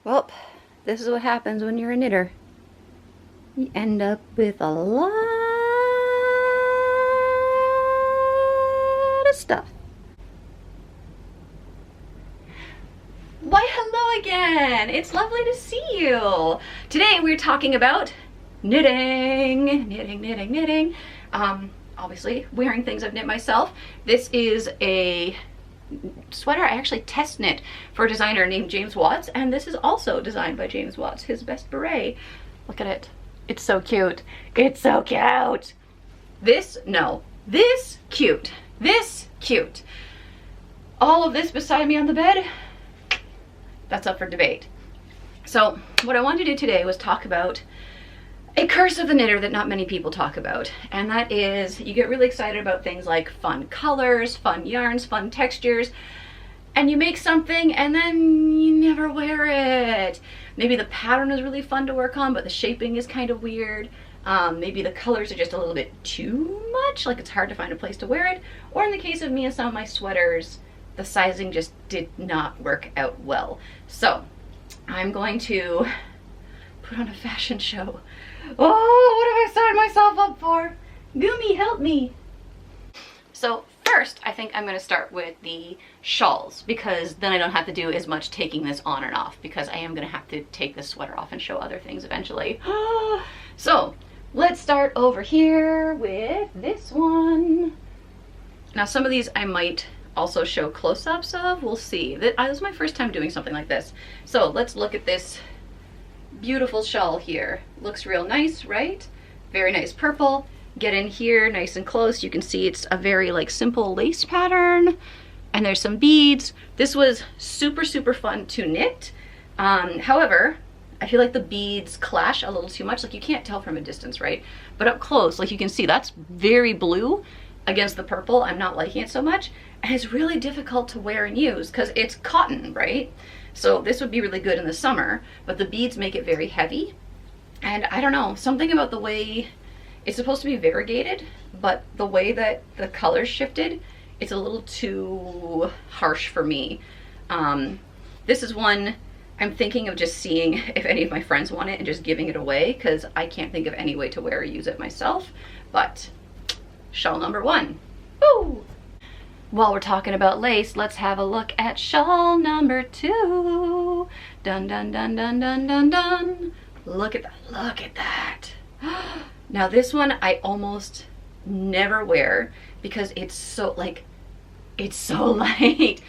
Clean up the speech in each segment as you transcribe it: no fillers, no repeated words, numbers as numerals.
Well, this is what happens when you're a knitter. You end up with a lot of stuff. Why, hello again! It's lovely to see you! Today we're talking about knitting. Knitting. Obviously wearing things I've knit myself. This is a sweater I actually test knit for a designer named James Watts, and this is also designed by James Watts, his best beret. Look at it. It's so cute. It's so cute. This cute. This cute. All of this beside me on the bed, that's up for debate. So what I wanted to do today was talk about a curse of the knitter that not many people talk about, and that is you get really excited about things like fun colors, fun yarns, fun textures, and you make something and then you never wear it. Maybe the pattern is really fun to work on, but the shaping is kind of weird. Maybe the colors are just a little bit too much, like it's hard to find a place to wear it. Or in the case of me and some of my sweaters, the sizing just did not work out well. So I'm going to put on a fashion show. Oh, what have I signed myself up for? Gumi, help me. So first, I think I'm going to start with the shawls, because then I don't have to do as much taking this on and off, because I am going to have to take this sweater off and show other things eventually. So let's start over here with this one. Now some of these I might also show close-ups of. We'll see. This is my first time doing something like this. So let's look at this beautiful shawl here. Looks real nice, right? Very nice purple. Get in here nice and close. You can see it's a very like simple lace pattern, and there's some beads. This was super fun to knit. However, I feel like the beads clash a little too much. Like you can't tell from a distance, right? But up close, like you can see, that's very blue against the purple. I'm not liking it so much, and it's really difficult to wear and use because it's cotton, right? So this would be really good in the summer, but the beads make it very heavy. And I don't know, something about the way it's supposed to be variegated, but the way that the colors shifted, it's a little too harsh for me. This is one I'm thinking of just seeing if any of my friends want it and just giving it away, because I can't think of any way to wear or use it myself. But shawl number one. Woo! While we're talking about lace, let's have a look at shawl number two. Dun dun dun dun dun dun dun. Look at that, look at that. Now this one I almost never wear because it's so like, it's so light.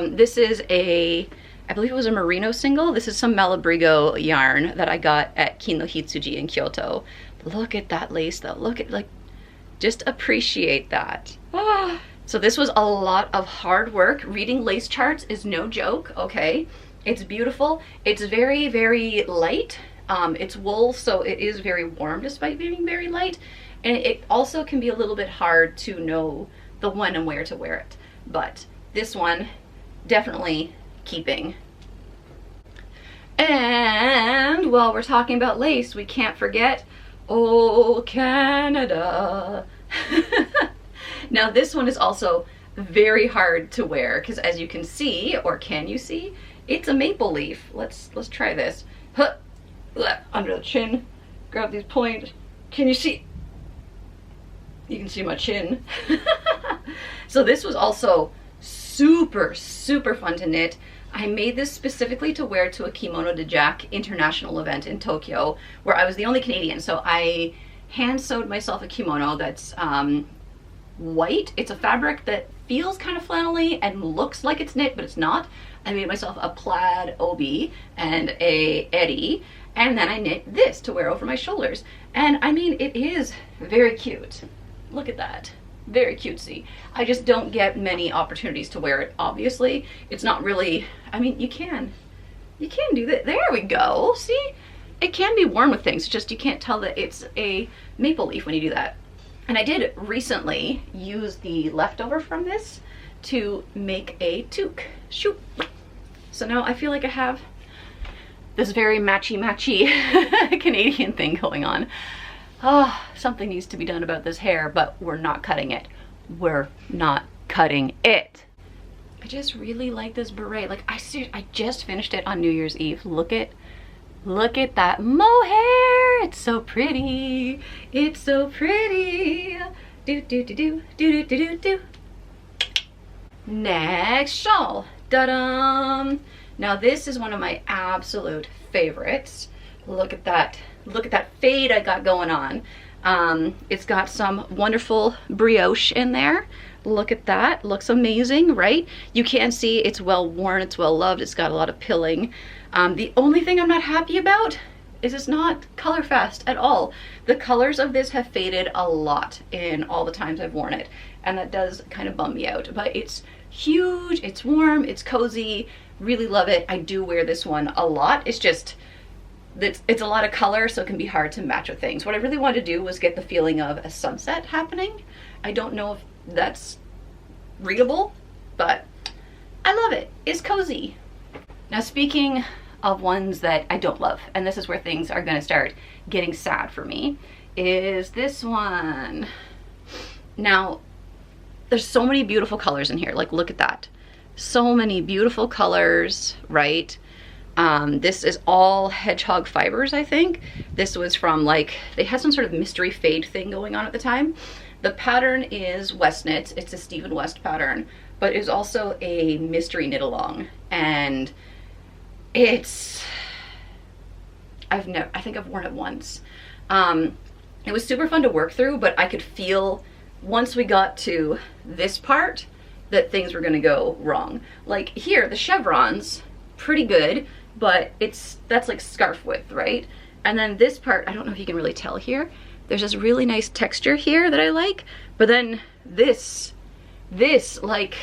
This is a, I believe it was a merino single. This is some Malabrigo yarn that I got at Kino Hitsuji in Kyoto. Look at that lace though, look at, like, just appreciate that. So this was a lot of hard work. Reading lace charts is no joke, okay? It's beautiful. It's very light. It's wool, so it is very warm despite being very light. And it also can be a little bit hard to know the when and where to wear it. But this one, definitely keeping. And while we're talking about lace, we can't forget, oh, Canada. Now this one is also very hard to wear because, as you can see, or can you see, it's a maple leaf. Let's try this. Huh. Under the chin, grab these points. Can you see? You can see my chin. So this was also super fun to knit. I made this specifically to wear to a Kimono de Jack international event in Tokyo, where I was the only Canadian. So I hand sewed myself a kimono that's white. It's a fabric that feels kind of flannelly and looks like it's knit, but it's not. I made myself a plaid obi and a eddy, and then I knit this to wear over my shoulders. And I mean, it is very cute. Look at that. Very cutesy. I just don't get many opportunities to wear it, obviously. It's not really, I mean, you can do that. There we go. See? It can be worn with things, just you can't tell that it's a maple leaf when you do that. And I did recently use the leftover from this to make a toque. Shoot. So now I feel like I have this very matchy Canadian thing going on. Oh, something needs to be done about this hair, but we're not cutting it. We're not cutting it. I just really like this beret. Like I just finished it on New Year's Eve. Look at that mohair. It's so pretty. It's so pretty. Do do do do do do do do. Next shawl. Da-dum. Now this is one of my absolute favorites. Look at that. Look at that fade I got going on. It's got some wonderful brioche in there. Look at that. Looks amazing, right? You can see it's well worn, it's well loved, it's got a lot of pilling. The only thing I'm not happy about is it's not color fast at all. The colors of this have faded a lot in all the times I've worn it, and that does kind of bum me out. But it's huge, it's warm, it's cozy, really love it. I do wear this one a lot. It's just, it's a lot of color, so it can be hard to match with things. What I really wanted to do was get the feeling of a sunset happening. I don't know if that's readable, but I love it. It's cozy. Now, speaking of ones that I don't love, and this is where things are gonna start getting sad for me, is this one. Now, there's so many beautiful colors in here. Like, look at that. So many beautiful colors, right? This is all hedgehog fibers, I think. This was from, like, they had some sort of mystery fade thing going on at the time. The pattern is West Knits. It's a Stephen West pattern, but it's also a mystery knit along. And it's, I think I've worn it once. It was super fun to work through, but I could feel once we got to this part that things were gonna go wrong. Like here, the chevrons, pretty good, but that's like scarf width, right? And then this part, I don't know if you can really tell here, there's this really nice texture here that I like, but then this, like,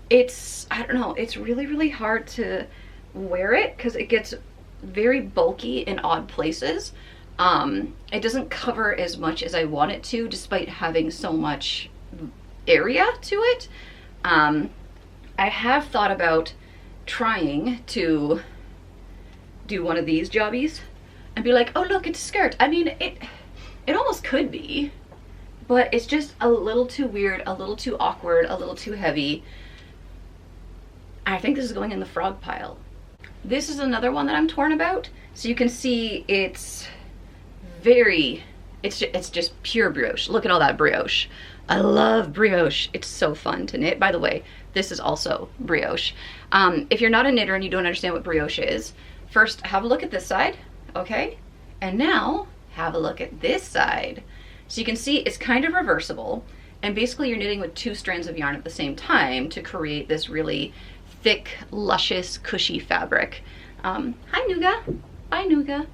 it's, I don't know, it's really, really hard to wear it because it gets very bulky in odd places. It doesn't cover as much as I want it to, despite having so much area to it. I have thought about trying to do one of these jobbies and be like, oh look, it's a skirt. I mean, it almost could be, but it's just a little too weird, a little too awkward, a little too heavy. I think this is going in the frog pile. This is another one that I'm torn about. So you can see it's just pure brioche. Look at all that brioche. I love brioche. It's so fun to knit. By the way, this is also brioche. If you're not a knitter and you don't understand what brioche is, first have a look at this side, okay? And now have a look at this side. So you can see it's kind of reversible, and basically you're knitting with 2 strands of yarn at the same time to create this really thick, luscious, cushy fabric. Hi Nuga. Bye Nuga.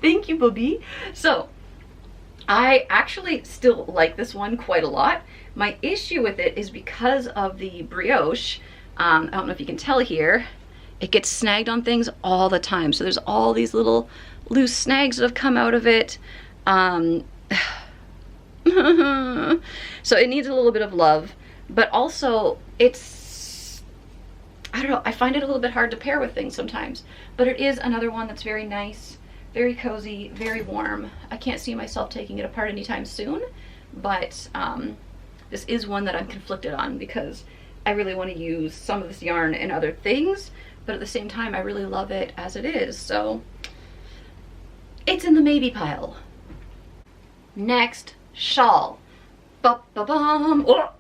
Thank you, Bobby. So I actually still like this one quite a lot. My issue with it is because of the brioche. I don't know if you can tell here, it gets snagged on things all the time. So there's all these little loose snags that have come out of it. So it needs a little bit of love, but also it's, I don't know, I find it a little bit hard to pair with things sometimes, but it is another one that's very nice, very cozy, very warm. I can't see myself taking it apart anytime soon, but this is one that I'm conflicted on because I really want to use some of this yarn in other things, but at the same time I really love it as it is, so it's in the maybe pile. Next, shawl. Ba-ba-bum. Oh.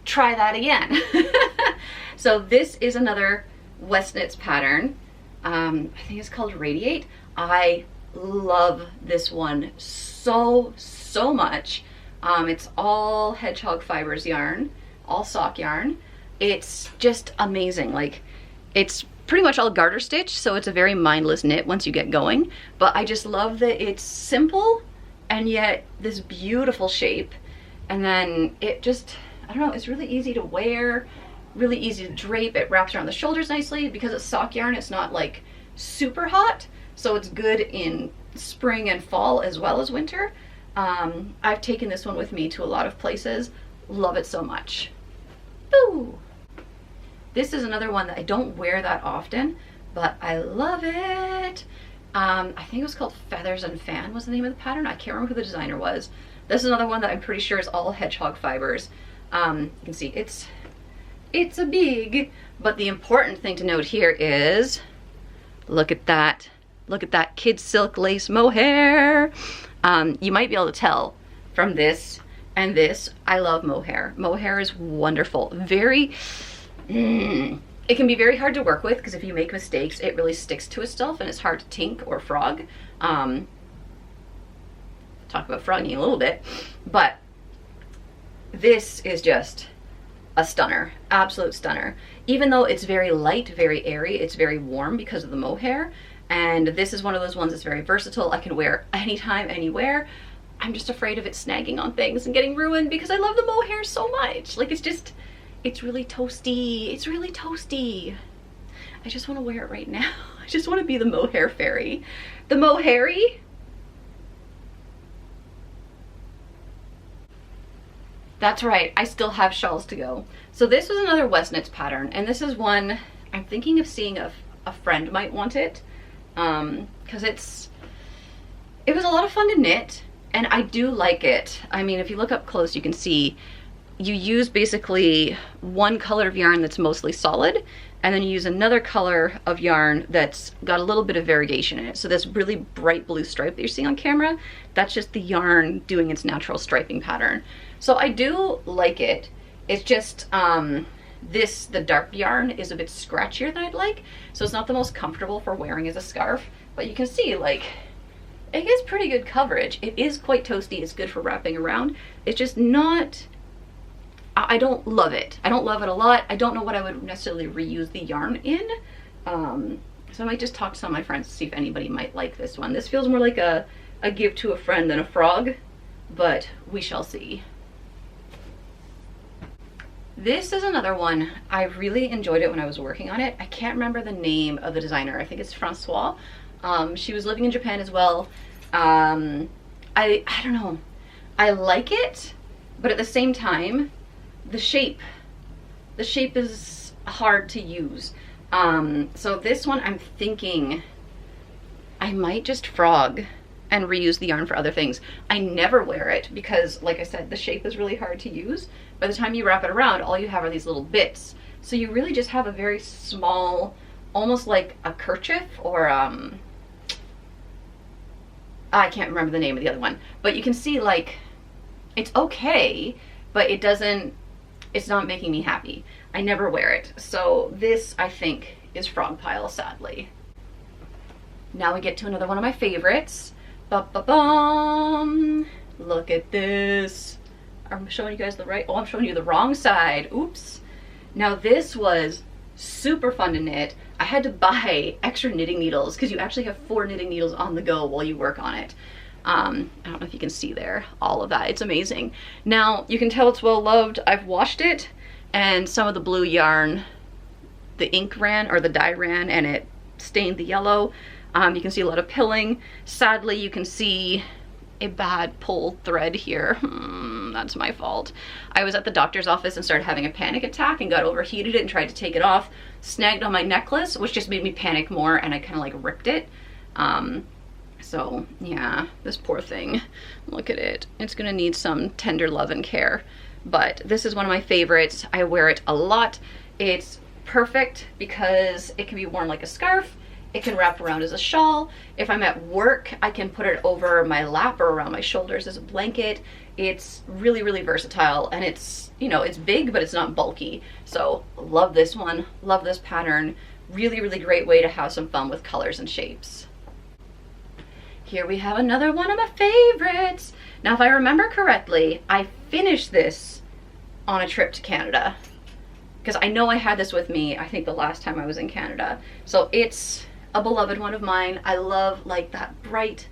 Try that again. So this is another West Knits pattern. I think it's called Radiate. I love this one so much. It's all hedgehog fibers yarn, all sock yarn. It's just amazing. Like, it's pretty much all garter stitch, so it's a very mindless knit once you get going, but I just love that it's simple and yet this beautiful shape. And then it just, I don't know, it's really easy to wear, really easy to drape. It wraps around the shoulders nicely. Because it's sock yarn, it's not like super hot, so it's good in spring and fall as well as winter. I've taken this one with me to a lot of places. Love it so much. Boo! This is another one that I don't wear that often, but I love it. I think it was called Feathers and Fan was the name of the pattern. I can't remember who the designer was, This is another one that I'm pretty sure is all hedgehog fibers. You can see it's a big, but the important thing to note here is, look at that kid silk lace mohair. You might be able to tell from this and this, I love mohair. Mohair is wonderful. Very, it can be very hard to work with because if you make mistakes, it really sticks to itself and it's hard to tink or frog. Talk about frogging a little bit, but this is just a stunner, absolute stunner. Even though it's very light, very airy, it's very warm because of the mohair. And this is one of those ones that's very versatile. I can wear anytime, anywhere. I'm just afraid of it snagging on things and getting ruined because I love the mohair so much. Like it's really toasty. It's really toasty. I just want to wear it right now. I just want to be the mohair fairy. The mohairy. That's right, I still have shawls to go. So this was another West Knits pattern, and this is one I'm thinking of seeing if a friend might want it, because it was a lot of fun to knit, and I do like it. I mean, if you look up close, you can see you use basically one color of yarn that's mostly solid, and then you use another color of yarn that's got a little bit of variegation in it. So this really bright blue stripe that you're seeing on camera, that's just the yarn doing its natural striping pattern. So I do like it. It's just, the dark yarn is a bit scratchier than I'd like. So it's not the most comfortable for wearing as a scarf, but you can see like, it gets pretty good coverage. It is quite toasty, it's good for wrapping around. It's just not, I don't love it. I don't love it a lot. I don't know what I would necessarily reuse the yarn in. So I might just talk to some of my friends to see if anybody might like this one. This feels more like a give to a friend than a frog, but we shall see. This is another one. I really enjoyed it when I was working on it. I can't remember the name of the designer. I think it's Francois. She was living in Japan as well. I don't know. I like it, but at the same time, the shape is hard to use. So this one I'm thinking I might just frog and reuse the yarn for other things. I never wear it because, like I said, the shape is really hard to use. By the time you wrap it around, all you have are these little bits. So you really just have a very small, almost like a kerchief or, I can't remember the name of the other one, but you can see like, it's okay, but it's not making me happy. I never wear it. So this, I think, is frog pile, sadly. Now we get to another one of my favorites. Ba-ba-bum. Look at this. I'm showing you guys I'm showing you the wrong side. Oops. Now this was super fun to knit. I had to buy extra knitting needles because you actually have 4 knitting needles on the go while you work on it. I don't know if you can see there, all of that. It's amazing. Now you can tell it's well loved. I've washed it and some of the blue yarn, the ink ran or the dye ran and it stained the yellow. You can see a lot of pilling. Sadly, you can see a bad pull thread here. That's my fault. I was at the doctor's office and started having a panic attack and got overheated and tried to take it off. Snagged on my necklace, which just made me panic more, and I kind of like ripped it. So yeah, this poor thing. Look at it. It's gonna need some tender love and care. But this is one of my favorites. I wear it a lot. It's perfect because it can be worn like a scarf. It can wrap around as a shawl. If I'm at work, I can put it over my lap or around my shoulders as a blanket. It's really, really versatile, and it's, you know, it's big, but it's not bulky. So love this one, love this pattern. Really, really great way to have some fun with colors and shapes. Here we have another one of my favorites. Now, if I remember correctly, I finished this on a trip to Canada because I know I had this with me, I think the last time I was in Canada. So it's a beloved one of mine. I love like that bright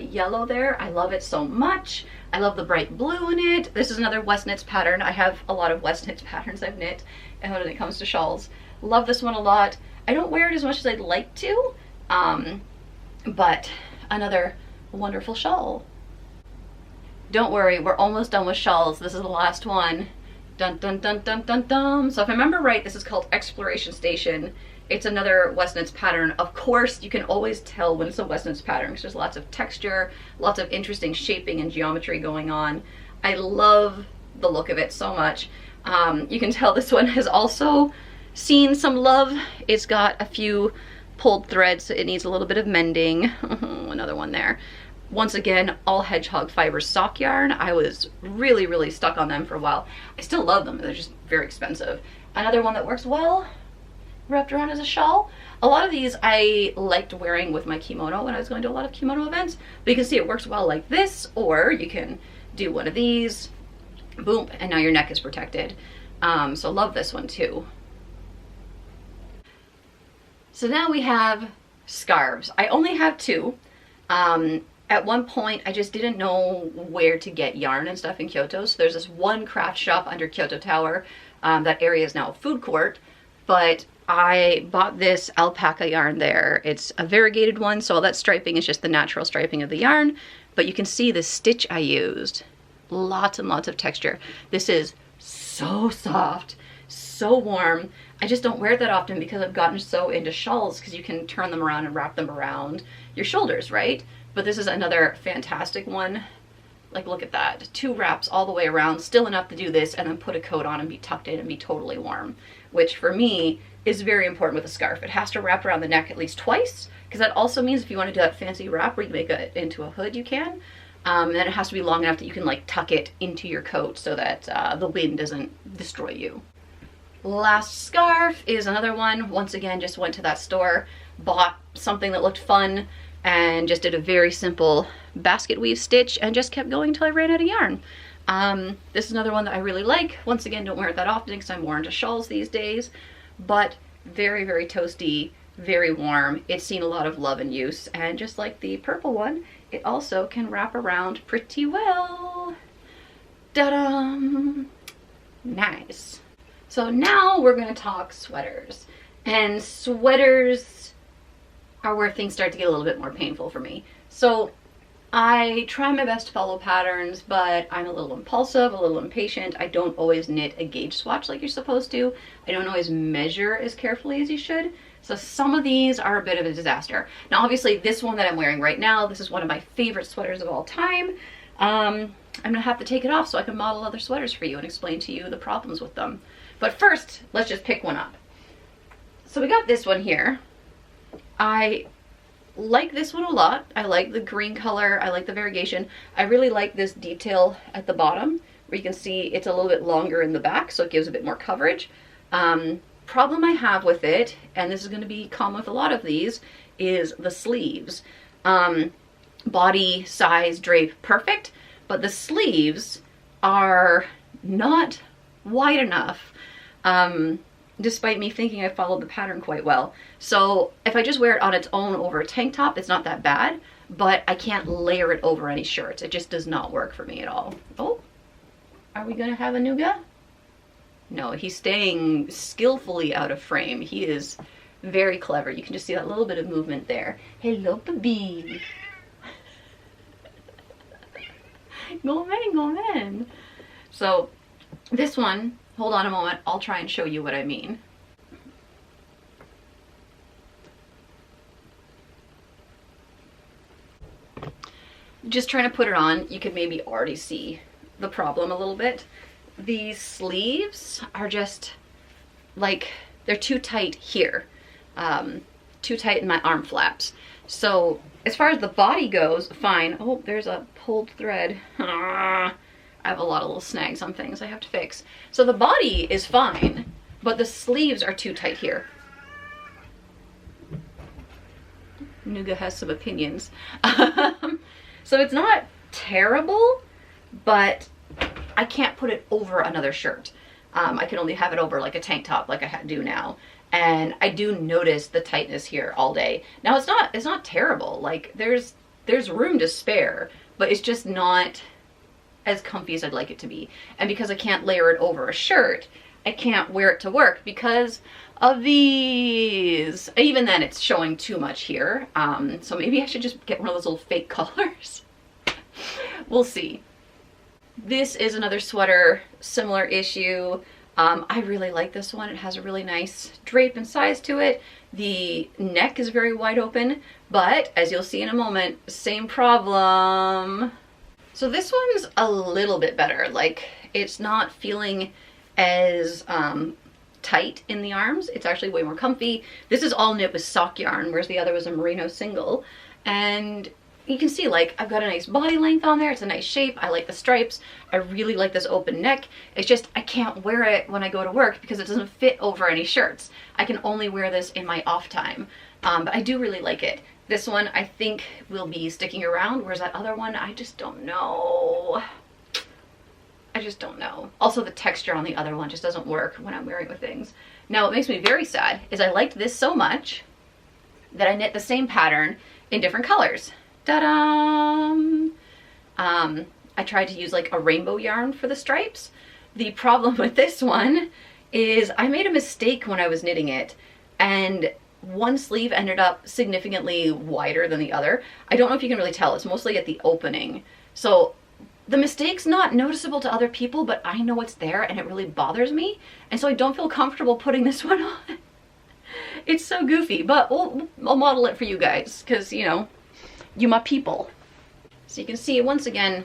yellow there. I love it so much. I love the bright blue in it. This is another West Knits pattern. I have a lot of West Knits patterns I've knit and when it comes to shawls. Love this one a lot. I don't wear it as much as I'd like to, but another wonderful shawl. Don't worry, we're almost done with shawls. This is the last one. Dun dun dun dun dun dun. So if I remember right, this is called Exploration Station. It's another Westnitz pattern. Of course, you can always tell when it's a Westnitz pattern because there's lots of texture, lots of interesting shaping and geometry going on. I love the look of it so much. You can tell this one has also seen some love. It's got a few pulled threads, so it needs a little bit of mending. Another one there. Once again, all hedgehog fiber sock yarn. I was really, really stuck on them for a while. I still love them, they're just very expensive. Another one that works well, wrapped around as a shawl. A lot of these I liked wearing with my kimono when I was going to a lot of kimono events. But you can see it works well like this, or you can do one of these, boom, and now your neck is protected. So love this one too. So now we have scarves. I only have two. At one point, I just didn't know where to get yarn and stuff in Kyoto. So there's this one craft shop under Kyoto Tower. That area is now a food court, but I bought this alpaca yarn there. It's a variegated one, so all that striping is just the natural striping of the yarn, but you can see the stitch I used. Lots and lots of texture. This is so soft, so warm. I just don't wear it that often because I've gotten so into shawls because you can turn them around and wrap them around your shoulders, right? But this is another fantastic one. Like, look at that. 2 wraps all the way around, still enough to do this and then put a coat on and be tucked in and be totally warm, which for me is very important with a scarf. It has to wrap around the neck at least twice, because that also means if you want to do that fancy wrap where you make it into a hood, you can. And then it has to be long enough that you can like tuck it into your coat so that the wind doesn't destroy you. Last scarf is another one. Once again, just went to that store, bought something that looked fun, and just did a very simple basket weave stitch and just kept going until I ran out of yarn. This is another one that I really like. Once again, don't wear it that often because I'm more into shawls these days, but very, very toasty, very warm. It's seen a lot of love and use, and just like the purple one, it also can wrap around pretty well. Ta-da! Nice. So now we're gonna talk sweaters, and sweaters are where things start to get a little bit more painful for me. So I try my best to follow patterns, but I'm a little impulsive, a little impatient. I don't always knit a gauge swatch like you're supposed to. I don't always measure as carefully as you should. So some of these are a bit of a disaster. Now obviously this one that I'm wearing right now, this is one of my favorite sweaters of all time. I'm gonna have to take it off so I can model other sweaters for you and explain to you the problems with them. But first, let's just pick one up. So we got this one here. I like this one a lot. I like the green color. I like the variegation. I really like this detail at the bottom where you can see it's a little bit longer in the back, so it gives a bit more coverage. Problem I have with it, and this is going to be common with a lot of these, is the sleeves. Body, size, drape, perfect, but the sleeves are not wide enough. Despite me thinking I followed the pattern quite well. So if I just wear it on its own over a tank top, it's not that bad, but I can't layer it over any shirts. It just does not work for me at all. Oh, are we gonna have a nougat? No, he's staying skillfully out of frame. He is very clever. You can just see that little bit of movement there. Hello, baby. Go on, go on. So this one, hold on a moment, I'll try and show you what I mean. Just trying to put it on, you could maybe already see the problem a little bit. These sleeves are just like, they're too tight here, too tight in my arm flaps. So as far as the body goes, fine. Oh, there's a pulled thread. I have a lot of little snags on things I have to fix. So the body is fine, but the sleeves are too tight here. Nougat has some opinions. So it's not terrible, but I can't put it over another shirt. I can only have it over like a tank top like I do now. And I do notice the tightness here all day. Now it's not terrible. Like there's room to spare, but it's just not as comfy as I'd like it to be. And because I can't layer it over a shirt, I can't wear it to work because of these. Even then it's showing too much here. So maybe I should just get one of those little fake collars. We'll see. This is another sweater, similar issue. I really like this one. It has a really nice drape and size to it. The neck is very wide open, but as you'll see in a moment, same problem. So this one's a little bit better. Like, it's not feeling as tight in the arms. It's actually way more comfy. This is all knit with sock yarn, whereas the other was a merino single. And you can see, like, I've got a nice body length on there. It's a nice shape. I like the stripes. I really like this open neck. It's just I can't wear it when I go to work because it doesn't fit over any shirts. I can only wear this in my off time. But I do really like it. This one I think will be sticking around, whereas that other one, I just don't know. I just don't know. Also, the texture on the other one just doesn't work when I'm wearing it with things. Now, what makes me very sad is I liked this so much that I knit the same pattern in different colors. Ta-da! I tried to use like a rainbow yarn for the stripes. The problem with this one is I made a mistake when I was knitting it, and one sleeve ended up significantly wider than the other. I don't know if you can really tell. It's mostly at the opening. So the mistake's not noticeable to other people, but I know it's there and it really bothers me. And so I don't feel comfortable putting this one on. It's so goofy, but I'll model it for you guys because, you know, you my people. So you can see, once again,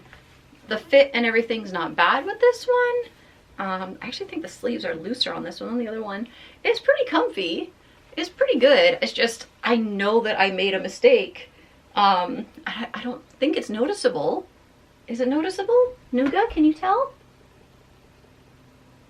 the fit and everything's not bad with this one. I actually think the sleeves are looser on this one than the other one. It's pretty comfy. It's pretty good. It's just, I know that I made a mistake. I don't think it's noticeable. Is it noticeable? Nuga, can you tell?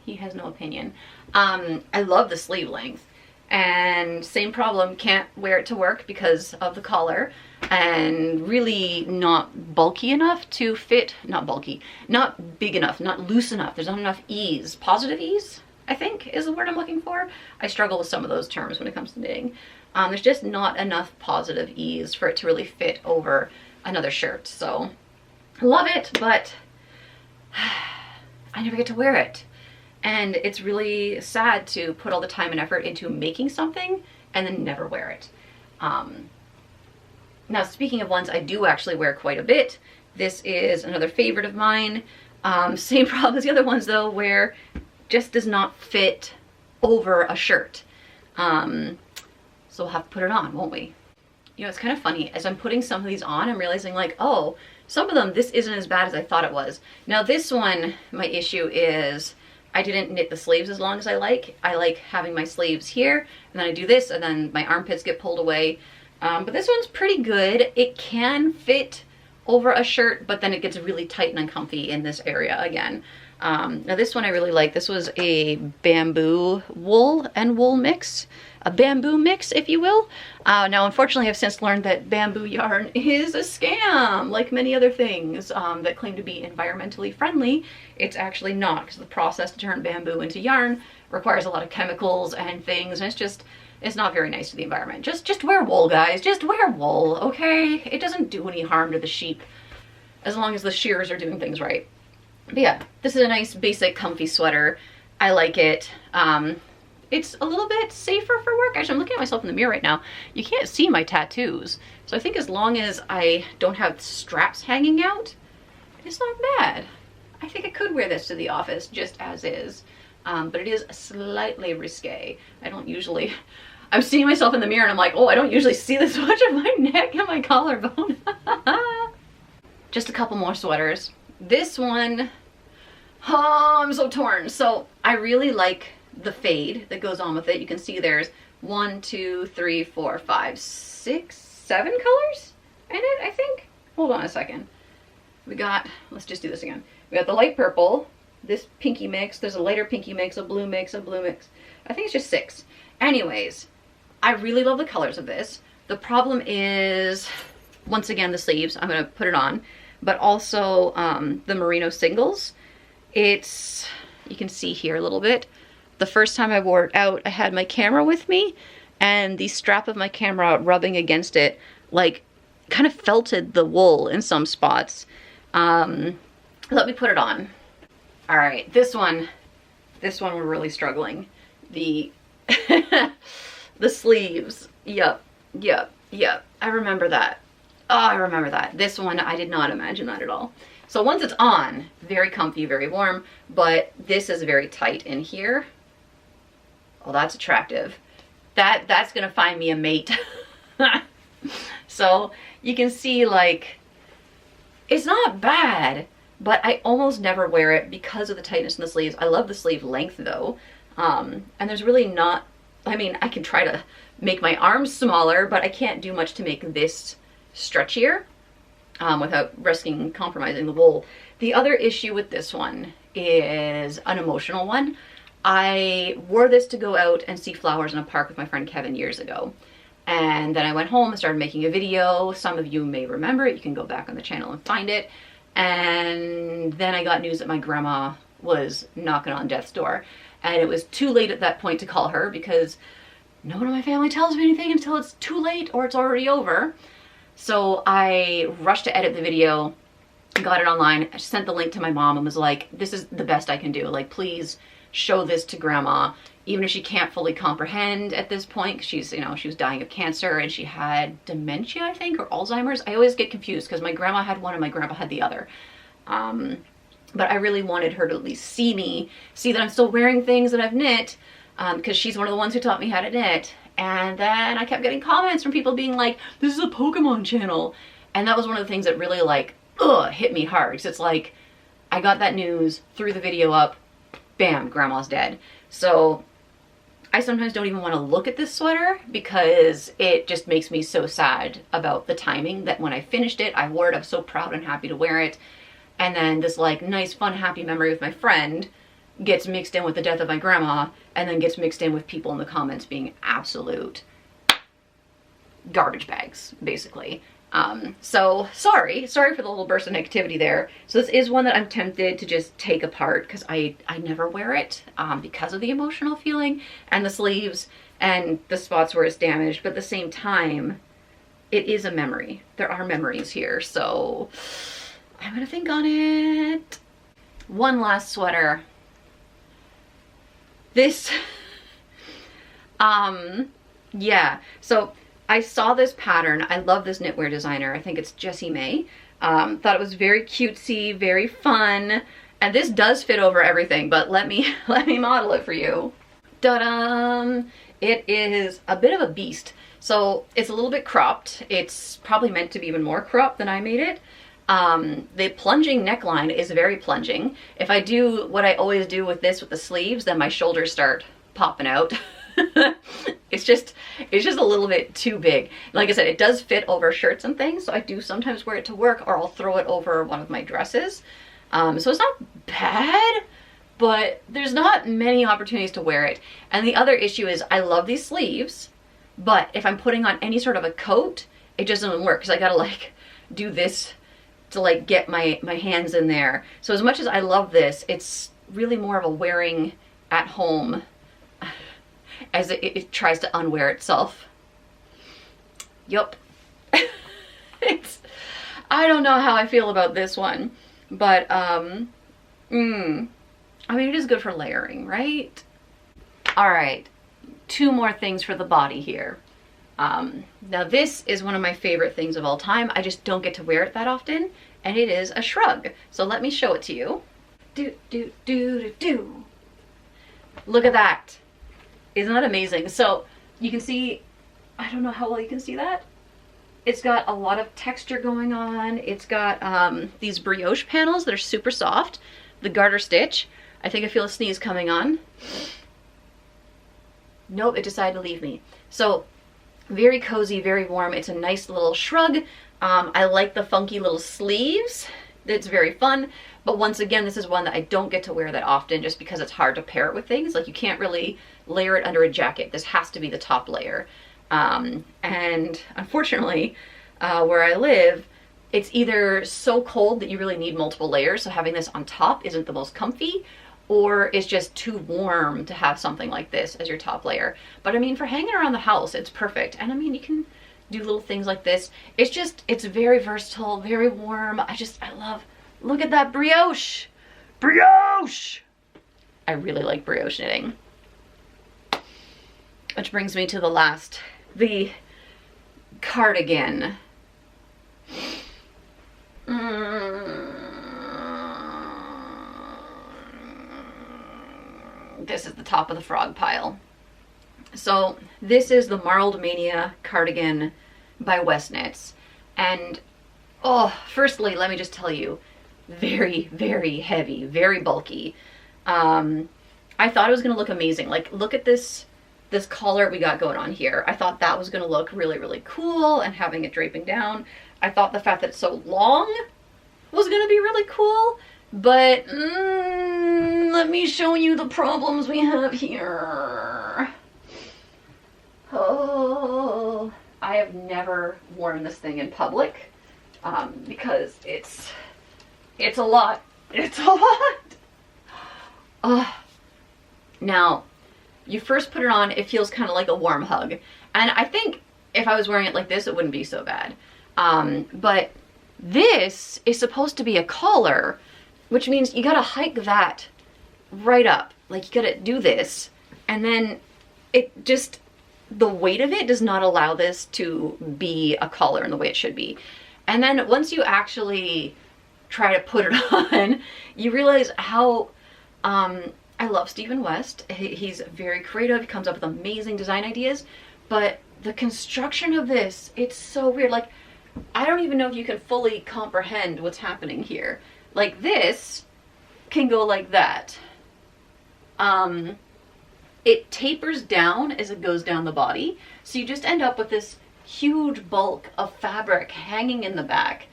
He has no opinion. I love the sleeve length. And same problem, can't wear it to work because of the collar, and really not bulky enough to fit, not bulky, not big enough, not loose enough. There's not enough ease. Positive ease, I think, is the word I'm looking for. I struggle with some of those terms when it comes to knitting. There's just not enough positive ease for it to really fit over another shirt. So I love it, but I never get to wear it. And it's really sad to put all the time and effort into making something and then never wear it. Now, speaking of ones I do actually wear quite a bit, this is another favorite of mine. Same problem as the other ones though, where just does not fit over a shirt. So we'll have to put it on, won't we? You know, it's kind of funny. As I'm putting some of these on, I'm realizing like, oh, some of them, this isn't as bad as I thought it was. Now this one, my issue is I didn't knit the sleeves as long as I like. I like having my sleeves here, and then I do this, and then my armpits get pulled away. But this one's pretty good. It can fit over a shirt, but then it gets really tight and uncomfy in this area again. Now this one I really like. This was a bamboo wool and wool mix. A bamboo mix, if you will. Now, unfortunately, I've since learned that bamboo yarn is a scam, like many other things that claim to be environmentally friendly. It's actually not, because the process to turn bamboo into yarn requires a lot of chemicals and things, and it's not very nice to the environment. Just wear wool, guys. Just wear wool, okay? It doesn't do any harm to the sheep, as long as the shearers are doing things right. But yeah, this is a nice, basic, comfy sweater. I like it. It's a little bit safer for work. Actually, I'm looking at myself in the mirror right now. You can't see my tattoos. So I think as long as I don't have straps hanging out, it's not bad. I think I could wear this to the office just as is. But it is slightly risque. I'm seeing myself in the mirror and I'm like, oh, I don't usually see this much of my neck and my collarbone. Just a couple more sweaters. This one, oh, I'm so torn. So I really like the fade that goes on with it. You can see there's 1, 2, 3, 4, 5, 6, 7 colors in it, I think. Hold on a second. Let's just do this again. We got the light purple, this pinky mix, there's a lighter pinky mix, a blue mix, a blue mix. I think it's just 6. Anyways, I really love the colors of this. The problem is, once again, the sleeves. I'm gonna put it on, but also the merino singles. You can see here a little bit. The first time I wore it out, I had my camera with me, and the strap of my camera rubbing against it, like, kind of felted the wool in some spots. Let me put it on. All right, this one we're really struggling. The the sleeves. Yep. I remember that. Oh, I remember that. This one, I did not imagine that at all. So once it's on, very comfy, very warm, but this is very tight in here. Oh, that's attractive. That's gonna find me a mate. So you can see, like, it's not bad, but I almost never wear it because of the tightness in the sleeves. I love the sleeve length though. And there's really not, I mean, I can try to make my arms smaller, but I can't do much to make this stretchier without risking compromising the wool. The other issue with this one is an emotional one. I wore this to go out and see flowers in a park with my friend Kevin years ago. And then I went home and started making a video. Some of you may remember it. You can go back on the channel and find it. And then I got news that my grandma was knocking on death's door. And it was too late at that point to call her because no one in my family tells me anything until it's too late or it's already over. So I rushed to edit the video, got it online, I sent the link to my mom and was like, this is the best I can do. Like, please show this to grandma, even if she can't fully comprehend at this point, because she's, you know, she was dying of cancer and she had dementia, I think, or Alzheimer's. I always get confused because my grandma had one and my grandpa had the other. But I really wanted her to at least see me, see that I'm still wearing things that I've knit, because she's one of the ones who taught me how to knit. And then I kept getting comments from people being like, this is a Pokemon channel. And that was one of the things that really, like, hit me hard. Because it's like, I got that news, threw the video up, bam, grandma's dead. So I sometimes don't even want to look at this sweater because it just makes me so sad about the timing that when I finished it, I wore it, I was so proud and happy to wear it. And then this, like, nice, fun, happy memory with my friend gets mixed in with the death of my grandma, and then gets mixed in with people in the comments being absolute garbage bags, basically. So sorry for the little burst of negativity there. So this is one that I'm tempted to just take apart because I never wear it because of the emotional feeling and the sleeves and the spots where it's damaged. But at the same time, it is a memory. There are memories here, so I'm gonna think on it. One last sweater. This, yeah, so I saw this pattern. I love this knitwear designer. I think it's Jessie May. Thought it was very cutesy, very fun. And this does fit over everything, but let me model it for you. Ta-da! It is a bit of a beast. So it's a little bit cropped. It's probably meant to be even more cropped than I made it. The plunging neckline is very plunging. If I do what I always do with this with the sleeves, then my shoulders start popping out. It's just a little bit too big. Like I said, it does fit over shirts and things, so I do sometimes wear it to work, or I'll throw it over one of my dresses. So it's not bad, but there's not many opportunities to wear it. And the other issue is I love these sleeves, but if I'm putting on any sort of a coat, it just doesn't work because I gotta, like, do this to, like, get my hands in there. So as much as I love this, it's really more of a wearing at home as it tries to unwear itself. Yup. I don't know how I feel about this one, but I mean, it is good for layering, right? All right, 2 more things for the body here. Now this is one of my favorite things of all time. I just don't get to wear it that often, and it is a shrug. So let me show it to you. Look at that. Isn't that amazing? So you can see, I don't know how well you can see that. It's got a lot of texture going on. It's got these brioche panels that are super soft. The garter stitch. I think I feel a sneeze coming on. Nope, it decided to leave me. So very cozy, very warm. It's a nice little shrug. I like the funky little sleeves. It's very fun. But once again, this is one that I don't get to wear that often just because it's hard to pair it with things. Like, you can't really layer it under a jacket. This has to be the top layer. And unfortunately, where I live, it's either so cold that you really need multiple layers, so having this on top isn't the most comfy, or it's just too warm to have something like this as your top layer. But I mean, for hanging around the house, it's perfect. And I mean, you can do little things like this. It's very versatile, very warm. I love, look at that brioche. Brioche! I really like brioche knitting. Which brings me to the last, the cardigan. this is the top of the frog pile. So this is the Marled Mania cardigan by West Knits. And oh, firstly, let me just tell you, very, very heavy, very bulky. I thought it was gonna look amazing. Like, look at this collar we got going on here. I thought that was gonna look really, really cool, and having it draping down. I thought the fact that it's so long was gonna be really cool, but let me show you the problems we have here. Oh, I have never worn this thing in public because it's a lot. It's a lot. Now, you first put it on, it feels kind of like a warm hug. And I think if I was wearing it like this, it wouldn't be so bad. But this is supposed to be a collar, which means you gotta hike that right up. Like, you gotta do this. And then it just, the weight of it does not allow this to be a collar in the way it should be. And then once you actually try to put it on, you realize how, I love Stephen West. He's very creative. He comes up with amazing design ideas, but the construction of this, it's so weird. Like, I don't even know if you can fully comprehend what's happening here. Like, this can go like that. It tapers down as it goes down the body. So you just end up with this huge bulk of fabric hanging in the back.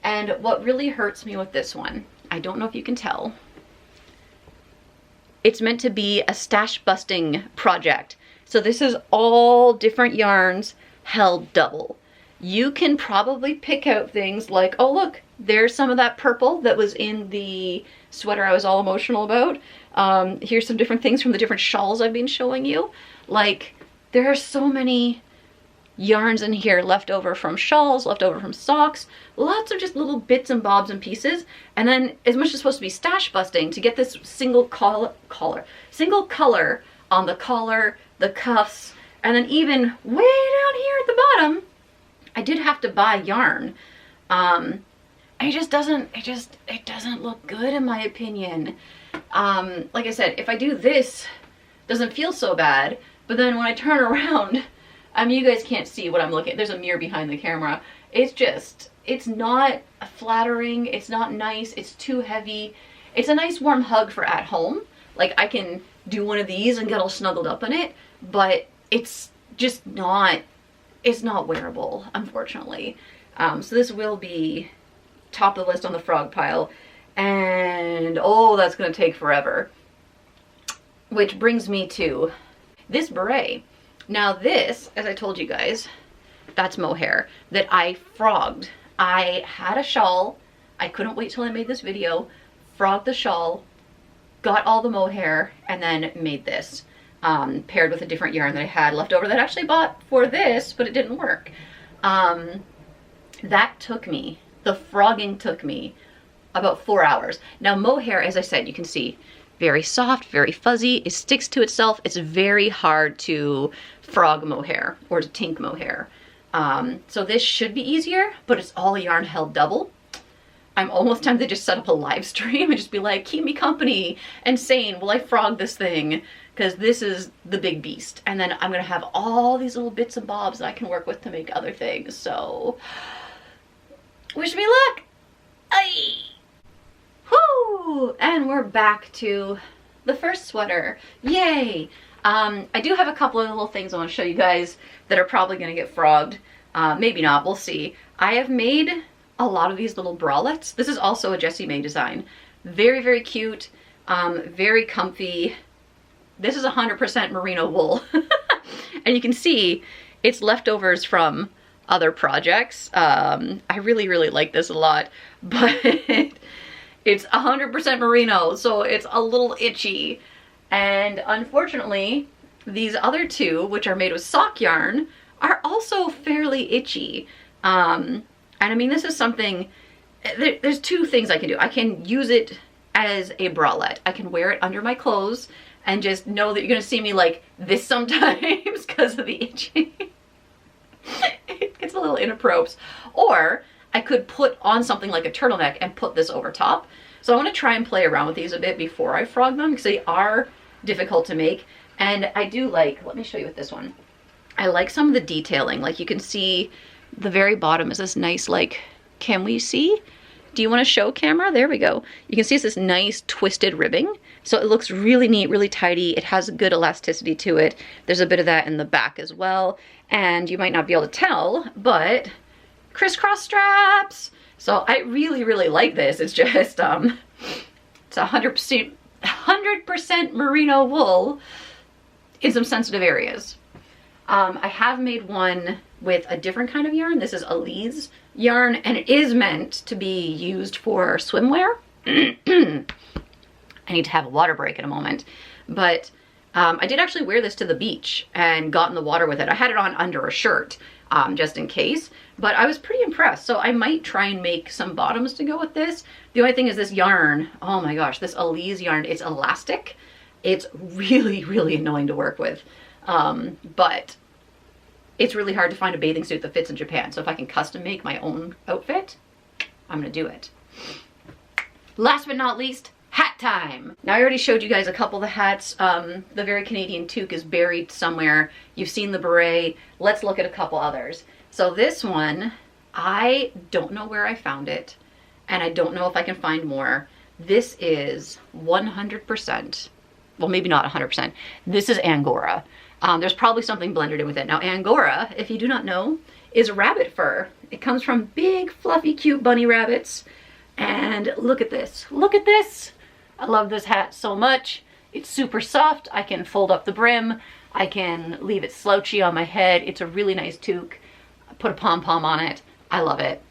And what really hurts me with this one, I don't know if you can tell, it's meant to be a stash busting project. So this is all different yarns held double. You can probably pick out things like, oh look, there's some of that purple that was in the sweater I was all emotional about. Here's some different things from the different shawls I've been showing you. Like, there are so many yarns in here left over from shawls, left over from socks, lots of just little bits and bobs and pieces. And then as much as supposed to be stash busting, to get this single single color on the collar, the cuffs, and then even way down here at the bottom, I did have to buy yarn. It doesn't look good in my opinion. Like I said, if I do this, it doesn't feel so bad, but then when I turn around, I mean, you guys can't see what I'm looking at. There's a mirror behind the camera. It's not flattering. It's not nice. It's too heavy. It's a nice warm hug for at home. Like, I can do one of these and get all snuggled up in it, but it's just not, it's not wearable, unfortunately. So this will be top of the list on the frog pile, and oh, that's gonna take forever. Which brings me to this beret. Now this, as I told you guys, that's mohair that I frogged. I had a shawl. I couldn't wait till I made this video. Frogged the shawl, got all the mohair, and then made this. Paired with a different yarn that I had left over that I actually bought for this, but it didn't work. That took me, the frogging took me about 4 hours. Now mohair, as I said, you can see, very soft, very fuzzy. It sticks to itself. It's very hard to frog mohair or to tink mohair. So this should be easier, but it's all yarn held double. I'm almost tempted to just set up a live stream and just be like, keep me company and sane while I frog this thing, because this is the big beast. And then I'm gonna have all these little bits and bobs that I can work with to make other things. So wish me luck. Aye. Whoo! And we're back to the first sweater. Yay! I do have a couple of little things I want to show you guys that are probably going to get frogged. Maybe not, we'll see. I have made a lot of these little bralettes. This is also a Jessie May design. Very, very cute, very comfy. This is 100% merino wool. And you can see it's leftovers from other projects. I really, really like this a lot, but it's 100% merino, so it's a little itchy. And unfortunately, these other two, which are made with sock yarn, are also fairly itchy. And I mean, this is something, there's two things I can do. I can use it as a bralette. I can wear it under my clothes and just know that you're gonna see me like this sometimes because of the itching. It's a little inappropriate. Or I could put on something like a turtleneck and put this over top. So I want to try and play around with these a bit before I frog them, because they are difficult to make. And I do like, let me show you with this one. I like some of the detailing. Like you can see the very bottom is this nice, like, can we see? Do you want to show, camera? There we go. You can see it's this nice twisted ribbing. So it looks really neat, really tidy. It has good elasticity to it. There's a bit of that in the back as well. And you might not be able to tell, but crisscross straps. So I really, really like this. It's just, it's 100% merino wool in some sensitive areas. I have made one with a different kind of yarn. This is Elise yarn, and it is meant to be used for swimwear. I need to have a water break in a moment. But I did actually wear this to the beach and got in the water with it. I had it on under a shirt, just in case, but I was pretty impressed. So I might try and make some bottoms to go with this. The only thing is this yarn, oh my gosh, this Elise yarn, it's elastic. It's really, really annoying to work with. But it's really hard to find a bathing suit that fits in Japan. So if I can custom make my own outfit, I'm gonna do it. Last but not least, hat time. Now I already showed you guys a couple of the hats. The very Canadian toque is buried somewhere. You've seen the beret. Let's look at a couple others. So this one, I don't know where I found it, and I don't know if I can find more. This is 100%, well, maybe not 100%. This is Angora. There's probably something blended in with it. Now, Angora, if you do not know, is rabbit fur. It comes from big, fluffy, cute bunny rabbits. And look at this. Look at this. I love this hat so much. It's super soft. I can fold up the brim. I can leave it slouchy on my head. It's a really nice toque. I put a pom-pom on it. I love it.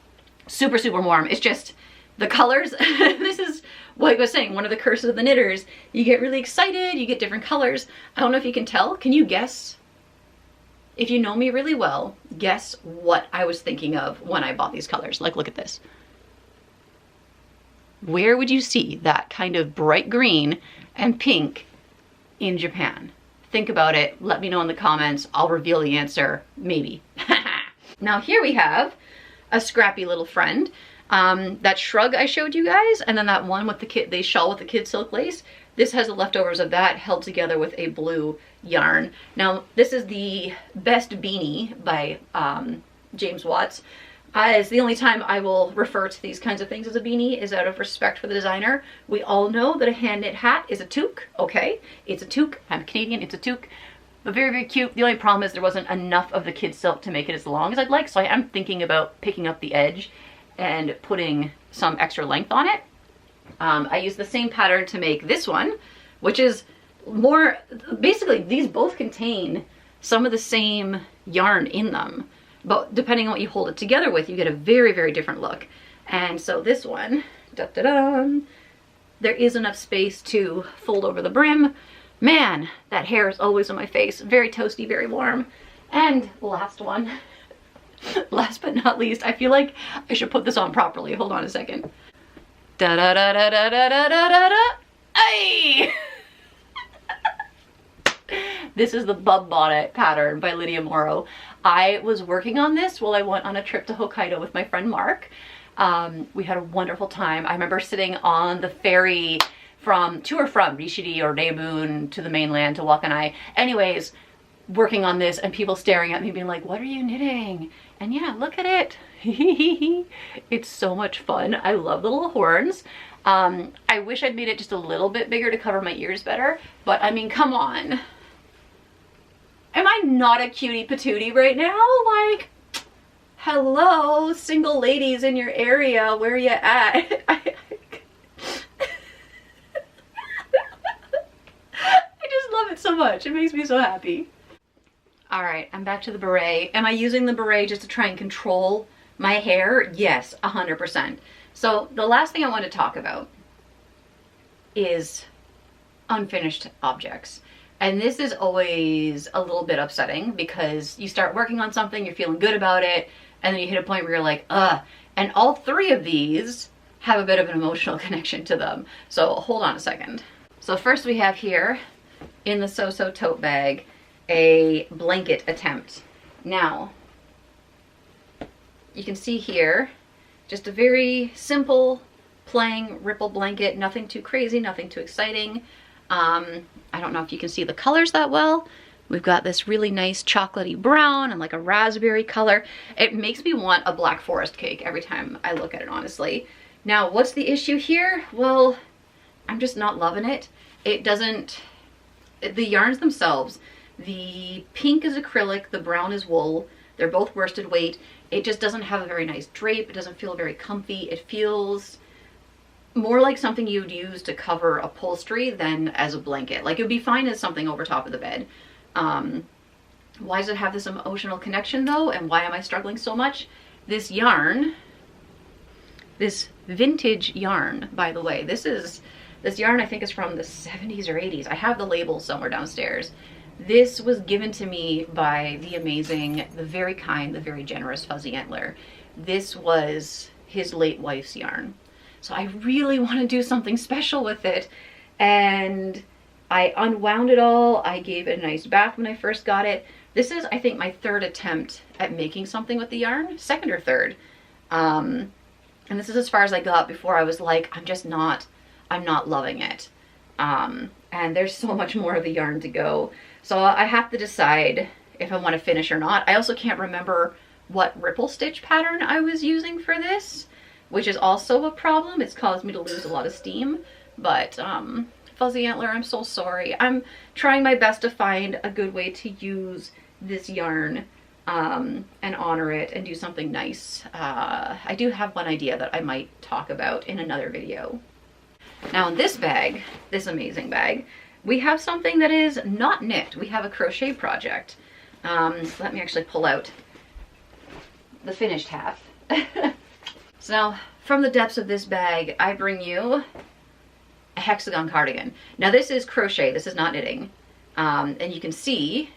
Super, super warm. It's just the colors. This is what I was saying, one of the curses of the knitters. You get really excited, you get different colors. I don't know if you can tell. Can you guess? If you know me really well, guess what I was thinking of when I bought these colors. Like, look at this. Where would you see that kind of bright green and pink in Japan? Think about it. Let me know in the comments. I'll reveal the answer. Maybe. Now here we have a scrappy little friend. That shrug I showed you guys, and then that one with the shawl with the kid silk lace. This has the leftovers of that held together with a blue yarn. Now this is the Best Beanie by James Watts. It's the only time I will refer to these kinds of things as a beanie is out of respect for the designer. We all know that a hand knit hat is a toque. Okay, it's a toque. I'm Canadian, it's a toque. But very, very cute. The only problem is there wasn't enough of the kid silk to make it as long as I'd like, so I am thinking about picking up the edge and putting some extra length on it. I used the same pattern to make this one, which is more, basically these both contain some of the same yarn in them, but depending on what you hold it together with, you get a very, very different look. And so this one, there is enough space to fold over the brim. Man, that hair is always on my face. Very toasty, very warm. And last one, last but not least, I feel like I should put this on properly. Hold on a second. Da da da da da da da da da da. Ay! This is the Bub Bonnet pattern by Lydia Morrow. I was working on this while I went on a trip to Hokkaido with my friend Mark. We had a wonderful time. I remember sitting on the ferry from Rishiri or Daemun to the mainland to Wakkanai. Anyways, working on this and people staring at me being like, what are you knitting? And yeah, look at it. It's so much fun. I love the little horns. I wish I'd made it just a little bit bigger to cover my ears better, but I mean, come on. Am I not a cutie patootie right now? Like, hello, single ladies in your area, where you at? I just love it so much. It makes me so happy. All right, I'm back to the beret. Am I using the beret just to try and control my hair? Yes, 100%. So the last thing I want to talk about is unfinished objects. And this is always a little bit upsetting because you start working on something, you're feeling good about it, and then you hit a point where you're like, ugh. And all three of these have a bit of an emotional connection to them. So hold on a second. So first we have here in the So-So tote bag, a blanket attempt. Now, you can see here, just a very simple, plain ripple blanket, nothing too crazy, nothing too exciting. I don't know if you can see the colors that well. We've got this really nice chocolatey brown and like a raspberry color. It makes me want a Black Forest cake every time I look at it, honestly. Now, what's the issue here? Well, I'm just not loving it. It doesn't, the yarns themselves, the pink is acrylic, the brown is wool. They're both worsted weight. It just doesn't have a very nice drape. It doesn't feel very comfy. It feels more like something you'd use to cover upholstery than as a blanket. Like, it would be fine as something over top of the bed. Why does it have this emotional connection though? And why am I struggling so much? This yarn, this vintage yarn, by the way, this yarn I think is from the 70s or 80s. I have the label somewhere downstairs. This was given to me by the amazing, the very kind, the very generous Fuzzy Antler. This was his late wife's yarn. So I really want to do something special with it. And I unwound it all. I gave it a nice bath when I first got it. This is, I think, my third attempt at making something with the yarn, second or third. And this is as far as I got before I was like, I'm not loving it. And there's so much more of the yarn to go. So I have to decide if I want to finish or not. I also can't remember what ripple stitch pattern I was using for this, which is also a problem. It's caused me to lose a lot of steam. But Fuzzy Antler, I'm so sorry. I'm trying my best to find a good way to use this yarn and honor it and do something nice. I do have one idea that I might talk about in another video. Now in this bag, this amazing bag, we have something that is not knit. We have a crochet project. Let me actually pull out the finished half. So now, from the depths of this bag, I bring you a hexagon cardigan. Now this is crochet, this is not knitting. And you can see,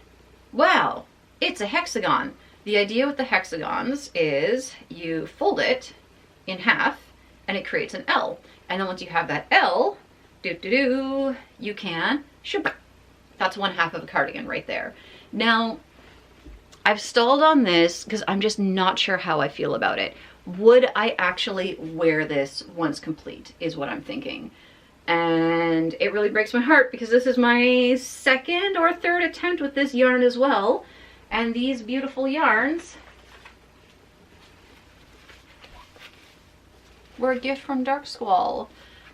wow, it's a hexagon. The idea with the hexagons is you fold it in half and it creates an L. And then once you have that L, you can, that's one half of a cardigan right there. Now, I've stalled on this because I'm just not sure how I feel about it. Would I actually wear this once complete is what I'm thinking. And it really breaks my heart because this is my second or third attempt with this yarn as well. And these beautiful yarns were a gift from Dark Squall.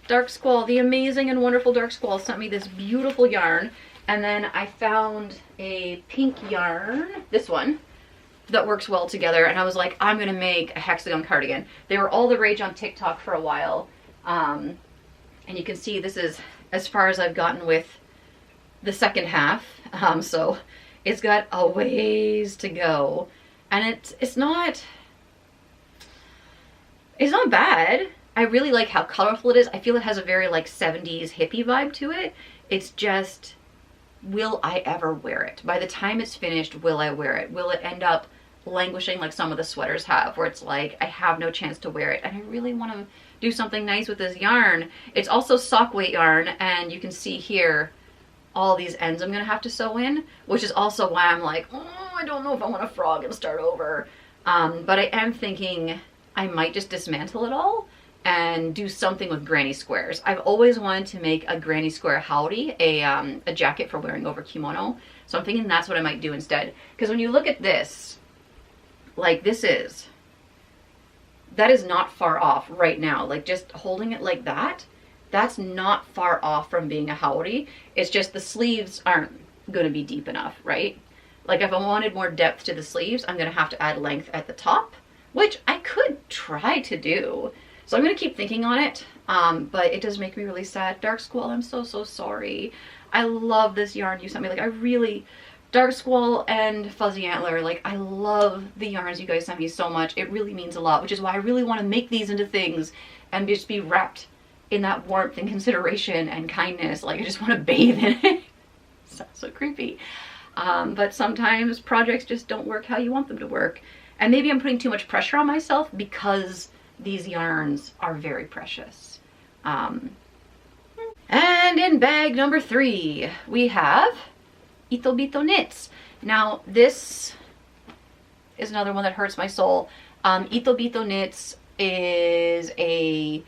Dark Squall, the amazing and wonderful Dark Squall, sent me this beautiful yarn. And then I found a pink yarn, this one, that works well together. And I was like, I'm gonna make a hexagon cardigan. They were all the rage on TikTok for a while. And you can see this is as far as I've gotten with the second half. So it's got a ways to go. And it's not bad. I really like how colorful it is. I feel it has a very like 70s hippie vibe to it. It's just, will I ever wear it? By the time it's finished, will I wear it? Will it end up languishing like some of the sweaters have, where it's like, I have no chance to wear it? And I really want to do something nice with this yarn. It's also sock weight yarn, and you can see here all these ends I'm gonna have to sew in, which is also why I'm like, oh, I don't know if I want to frog and start over. But I am thinking I might just dismantle it all and do something with granny squares. I've always wanted to make a granny square howdy, a jacket for wearing over kimono. So I'm thinking that's what I might do instead. Because when you look at this, like that is not far off right now. Like just holding it like that, that's not far off from being a howdy. It's just the sleeves aren't gonna be deep enough, right? Like if I wanted more depth to the sleeves, I'm gonna have to add length at the top, which I could try to do. So I'm gonna keep thinking on it, but it does make me really sad. Dark Squall, I'm so sorry. I love this yarn you sent me. Like I really, Dark Squall and Fuzzy Antler, like I love the yarns you guys sent me so much. It really means a lot, which is why I really want to make these into things and just be wrapped in that warmth and consideration and kindness. Like I just want to bathe in it. Sounds so creepy. But sometimes projects just don't work how you want them to work. And maybe I'm putting too much pressure on myself because these yarns are very precious. And in bag number 3, we have Ito Bito Knits. Now this is another one that hurts my soul. Ito Bito Knits is a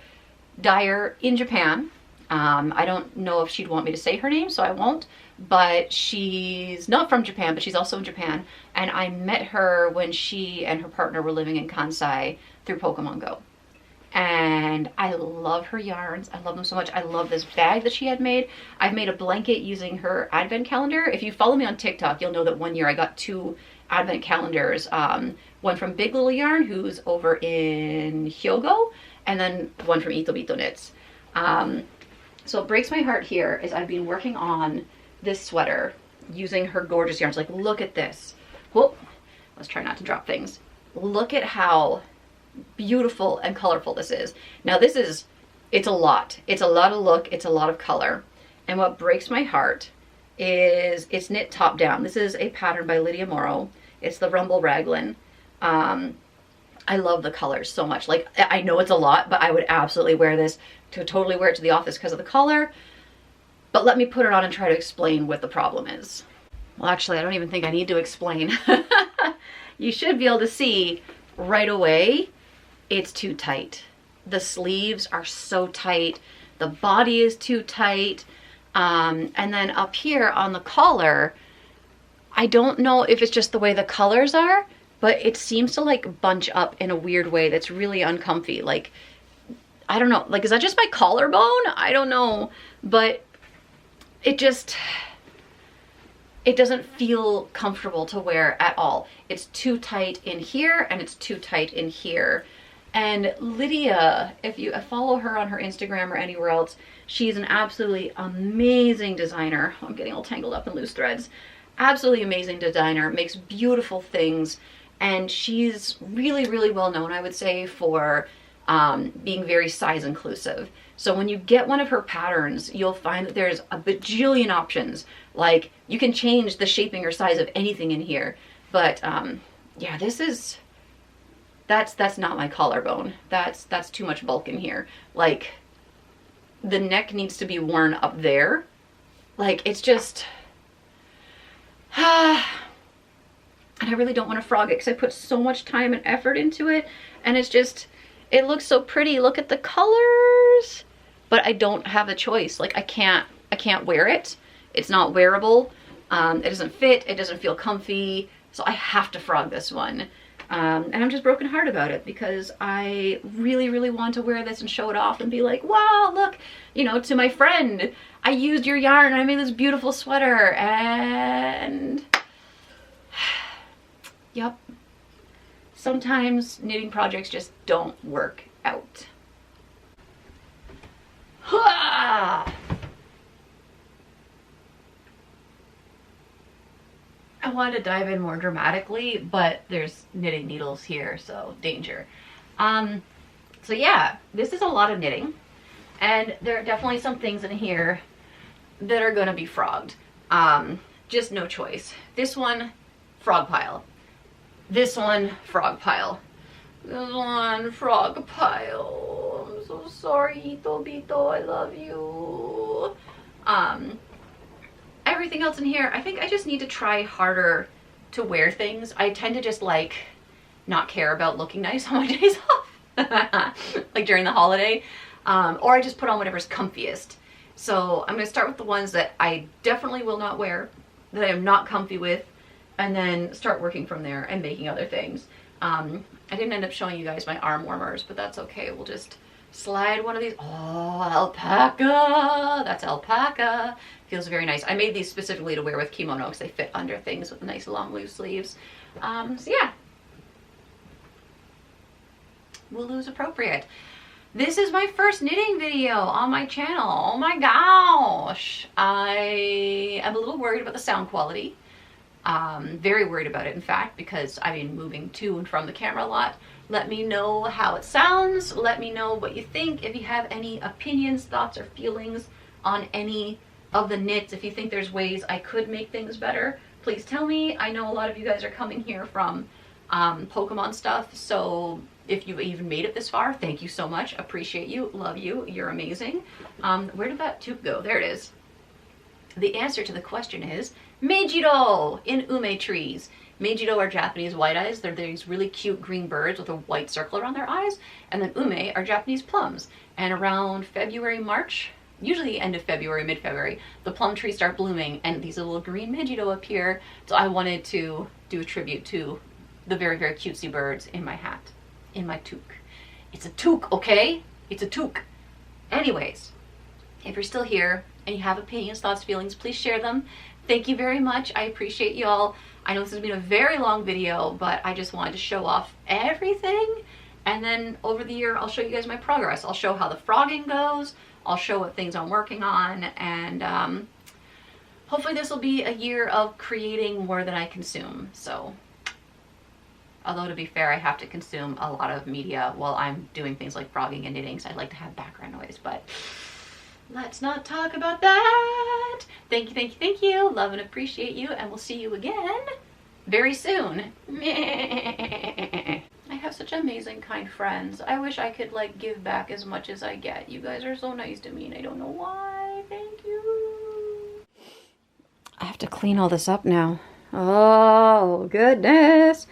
dyer in Japan I don't know if she'd want me to say her name, so I won't, but she's not from Japan, but she's also in Japan, and I met her when she and her partner were living in Kansai through Pokemon Go. And I love her yarns. I love them so much. I love this bag that she had made. I've made a blanket using her advent calendar. If you follow me on TikTok, you'll know that one year I got 2 advent calendars. One from Big Little Yarn, who's over in Hyogo, and then one from Ito Bito Knits. So it breaks my heart here is I've been working on this sweater using her gorgeous yarns. Like, look at this. Whoop, let's try not to drop things. Look at how beautiful and colorful this is. Now this is, it's a lot. It's a lot of look, it's a lot of color. And what breaks my heart is it's knit top down. This is a pattern by Lydia Morrow. It's the Rumble Raglan. I love the colors so much. Like, I know it's a lot, but I would absolutely wear this to totally wear it to the office because of the color. But let me put it on and try to explain what the problem is. Well, actually, I don't even think I need to explain. You should be able to see right away, it's too tight. The sleeves are so tight. The body is too tight. And then up here on the collar, I don't know if it's just the way the colors are, but it seems to like bunch up in a weird way that's really uncomfy. Like, I don't know, like, is that just my collarbone? I don't know, but it just, it doesn't feel comfortable to wear at all. It's too tight in here and it's too tight in here. And Lydia, if you follow her on her Instagram or anywhere else, she's an absolutely amazing designer. I'm getting all tangled up in loose threads. Absolutely amazing designer, makes beautiful things. And she's really, really well known, I would say, for being very size inclusive. So when you get one of her patterns, you'll find that there's a bajillion options. Like, you can change the shaping or size of anything in here. But yeah, this is, that's not my collarbone. That's too much bulk in here. Like, the neck needs to be worn up there. Like, it's just, and I really don't want to frog it because I put so much time and effort into it, and it's just, it looks so pretty. Look at the colors, but I don't have a choice. Like, I can't wear it. It's not wearable. It doesn't fit. It doesn't feel comfy. So I have to frog this one. And I'm just broken heart about it because I really, really want to wear this and show it off and be like, wow, look, you know, to my friend, I used your yarn and I made this beautiful sweater. And yep, sometimes knitting projects just don't work out. I wanted to dive in more dramatically, but there's knitting needles here, so danger. So yeah, this is a lot of knitting, and there are definitely some things in here that are gonna be frogged. Just no choice. This one, frog pile. This one, frog pile. This one, frog pile. I'm so sorry, Ito Bito, I love you. Everything else in here, I think I just need to try harder to wear things. I tend to just like not care about looking nice on my days off, like during the holiday, or I just put on whatever's comfiest. So I'm gonna start with the ones that I definitely will not wear, that I am not comfy with, and then start working from there and making other things. I didn't end up showing you guys my arm warmers, but that's okay. We'll just slide one of these. Oh, alpaca. That's alpaca. Feels very nice. I made these specifically to wear with kimono because they fit under things with nice long loose sleeves. So yeah. Wooloo's appropriate. This is my first knitting video on my channel. Oh my gosh. I am a little worried about the sound quality. Very worried about it, in fact, because I've been moving to and from the camera a lot. Let me know how it sounds. Let me know what you think. If you have any opinions, thoughts, or feelings on any of the knits, if you think there's ways I could make things better, please tell me. I know a lot of you guys are coming here from Pokemon stuff, so if you even made it this far, thank you so much. Appreciate you. Love you. You're amazing. Where did that tube go? There it is. The answer to the question is Meijiro in ume trees. Meijiro are Japanese white eyes. They're these really cute green birds with a white circle around their eyes. And then ume are Japanese plums. And around February, March, usually end of February, mid-February, the plum trees start blooming and these little green Megiddo appear. So I wanted to do a tribute to the very, very cutesy birds in my hat, in my toque. It's a toque, okay? It's a toque. Anyways, if you're still here and you have opinions, thoughts, feelings, please share them. Thank you very much. I appreciate you all. I know this has been a very long video, but I just wanted to show off everything. And then over the year, I'll show you guys my progress. I'll show how the frogging goes. I'll show what things I'm working on. And hopefully this will be a year of creating more than I consume. So, although to be fair, I have to consume a lot of media while I'm doing things like frogging and knitting, so I'd like to have background noise, but let's not talk about that. Thank you, thank you, thank you. Love and appreciate you, and we'll see you again very soon. I have such amazing, kind friends. I wish I could like give back as much as I get. You guys are so nice to me, and I don't know why. Thank you. I have to clean all this up now. Oh, goodness.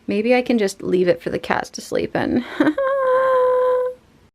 Maybe I can just leave it for the cats to sleep in.